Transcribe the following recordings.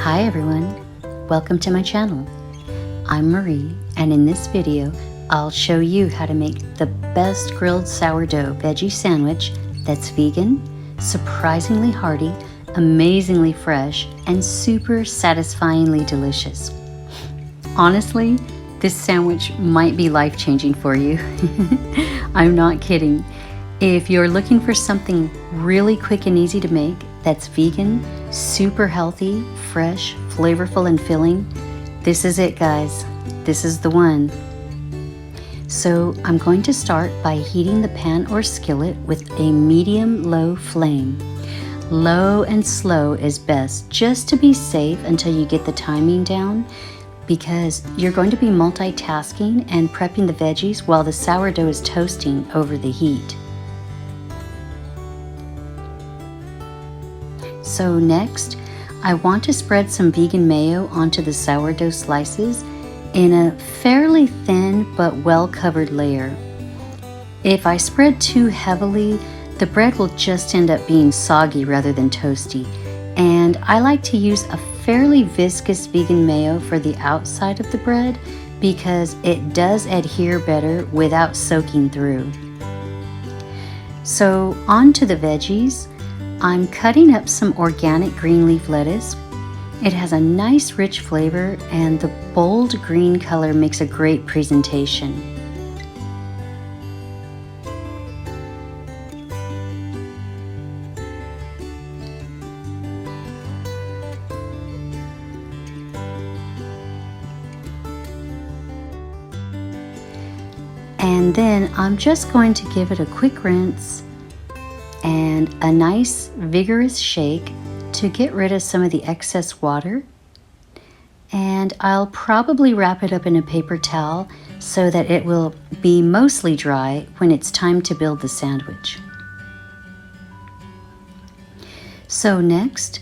Hi everyone, welcome to my channel. I'm Marie, and in this video I'll show you how to make the best grilled sourdough veggie sandwich that's vegan, surprisingly hearty, amazingly fresh, and super satisfyingly delicious. Honestly, this sandwich might be life-changing for you. I'm not kidding. If you're looking for something really quick and easy to make that's vegan, super healthy, fresh, flavorful, and filling, this is it, guys. This is the one. So I'm going to start by heating the pan or skillet with a medium-low flame. Low and slow is best, just to be safe until you get the timing down, because you're going to be multitasking and prepping the veggies while the sourdough is toasting over the heat. So next, I want to spread some vegan mayo onto the sourdough slices in a fairly thin but well-covered layer. If I spread too heavily, the bread will just end up being soggy rather than toasty, and I like to use a fairly viscous vegan mayo for the outside of the bread because it does adhere better without soaking through. So on to the veggies. I'm cutting up some organic green leaf lettuce. It has a nice rich flavor, and the bold green color makes a great presentation. And then I'm just going to give it a quick rinse and a nice vigorous shake to get rid of some of the excess water. And I'll probably wrap it up in a paper towel so that it will be mostly dry when it's time to build the sandwich. So next,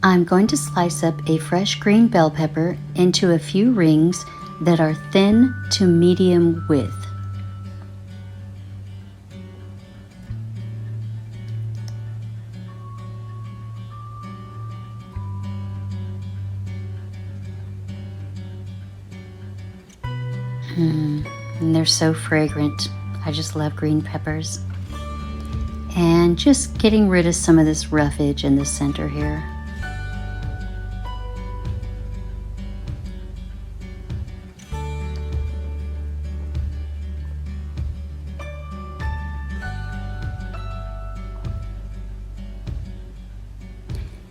I'm going to slice up a fresh green bell pepper into a few rings that are thin to medium width. And they're so fragrant. I just love green peppers. And just getting rid of some of this roughage in the center here.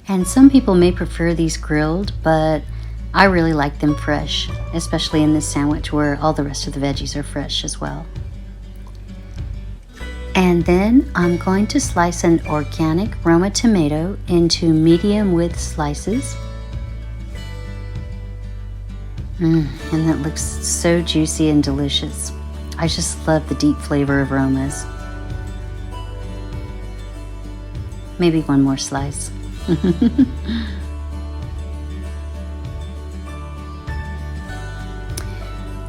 And some people may prefer these grilled, but I really like them fresh, especially in this sandwich where all the rest of the veggies are fresh as well. And then I'm going to slice an organic Roma tomato into medium width slices. And that looks so juicy and delicious. I just love the deep flavor of Romas. Maybe one more slice.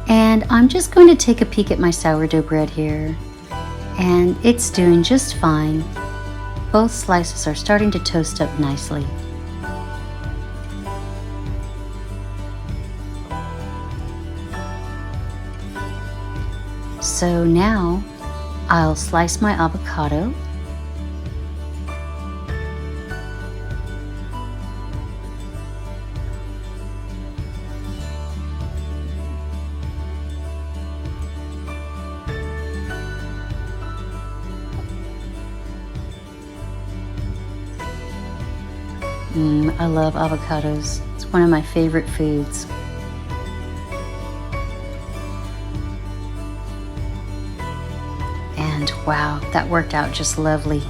And I'm just going to take a peek at my sourdough bread here, and it's doing just fine. Both slices are starting to toast up nicely. So now I'll slice my avocado. I love avocados. It's one of my favorite foods. And wow, that worked out just lovely.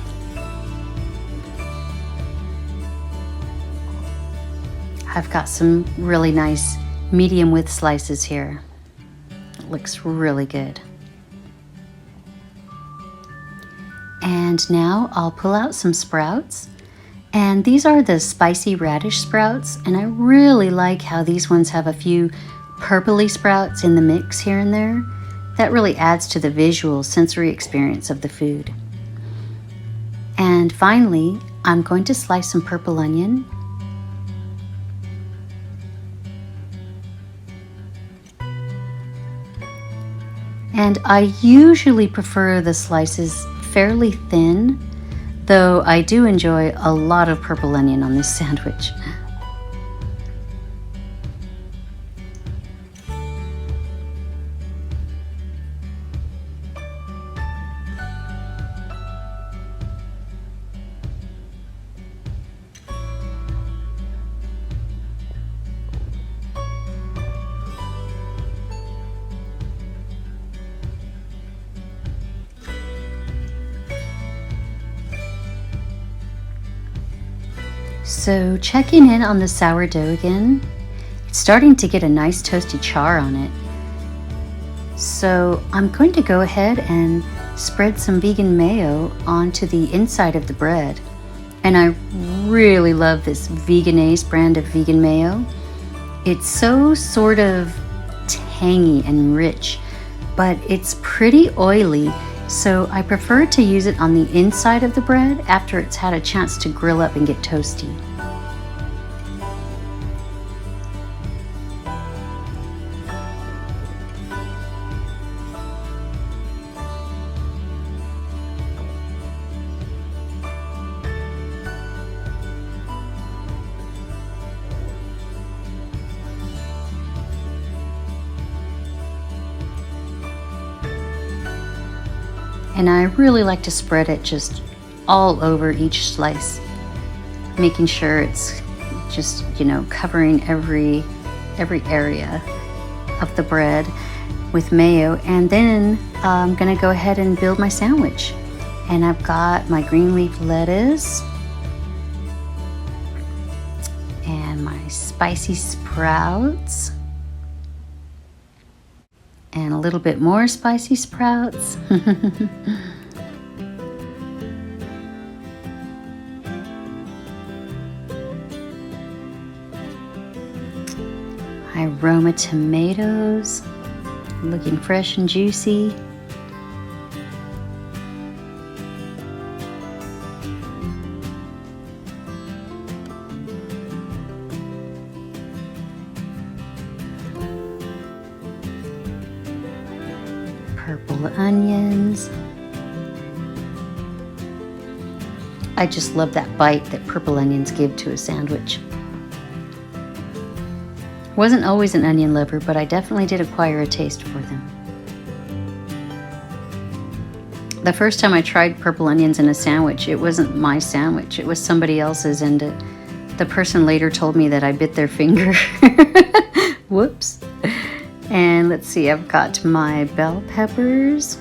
I've got some really nice medium width slices here. It looks really good. And now I'll pull out some sprouts. And these are the spicy radish sprouts, and I really like how these ones have a few purpley sprouts in the mix here and there. That really adds to the visual sensory experience of the food. And finally, I'm going to slice some purple onion. And I usually prefer the slices fairly thin, though I do enjoy a lot of purple onion on this sandwich. So checking in on the sourdough again, it's starting to get a nice toasty char on it. So I'm going to go ahead and spread some vegan mayo onto the inside of the bread. And I really love this Vegenaise brand of vegan mayo. It's so sort of tangy and rich, but it's pretty oily. So I prefer to use it on the inside of the bread after it's had a chance to grill up and get toasty. And I really like to spread it just all over each slice, making sure it's just, covering every area of the bread with mayo. And then I'm gonna go ahead and build my sandwich. And I've got my green leaf lettuce and my spicy sprouts and a little bit more spicy sprouts. My Roma tomatoes, looking fresh and juicy. Purple onions. I just love that bite that purple onions give to a sandwich. Wasn't always an onion lover, but I definitely did acquire a taste for them. The first time I tried purple onions in a sandwich, it wasn't my sandwich, it was somebody else's, and the person later told me that I bit their finger. Whoops. And let's see, I've got my bell peppers,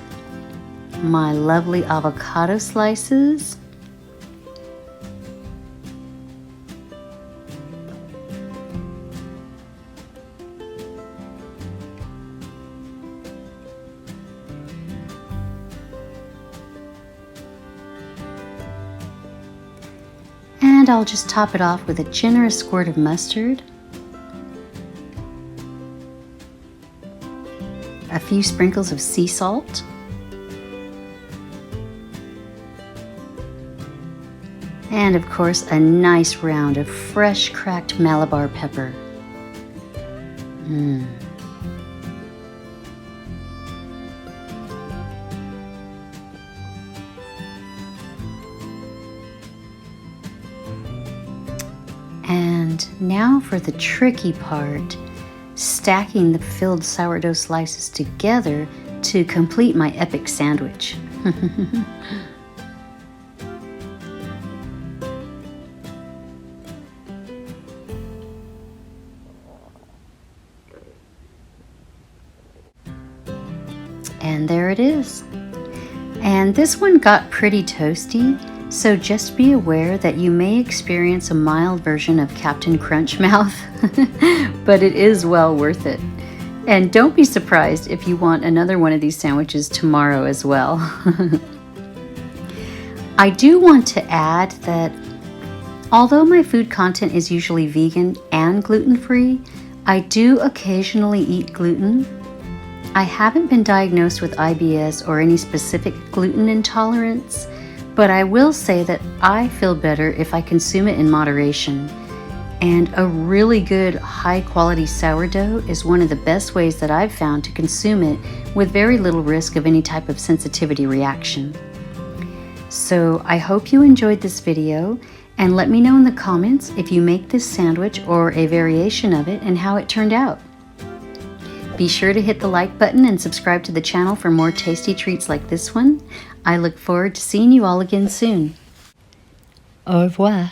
my lovely avocado slices, and I'll just top it off with a generous squirt of mustard, a few sprinkles of sea salt, and of course a nice round of fresh cracked Malabar pepper. And now for the tricky part, stacking the filled sourdough slices together to complete my epic sandwich. And there it is. And this one got pretty toasty, so just be aware that you may experience a mild version of Captain Crunch mouth, but it is well worth it. And don't be surprised if you want another one of these sandwiches tomorrow as well. I do want to add that although my food content is usually vegan and gluten-free, I do occasionally eat gluten. I haven't been diagnosed with IBS or any specific gluten intolerance, but I will say that I feel better if I consume it in moderation. And a really good high quality sourdough is one of the best ways that I've found to consume it with very little risk of any type of sensitivity reaction. So I hope you enjoyed this video, and let me know in the comments if you make this sandwich or a variation of it and how it turned out. Be sure to hit the like button and subscribe to the channel for more tasty treats like this one. I look forward to seeing you all again soon. Au revoir.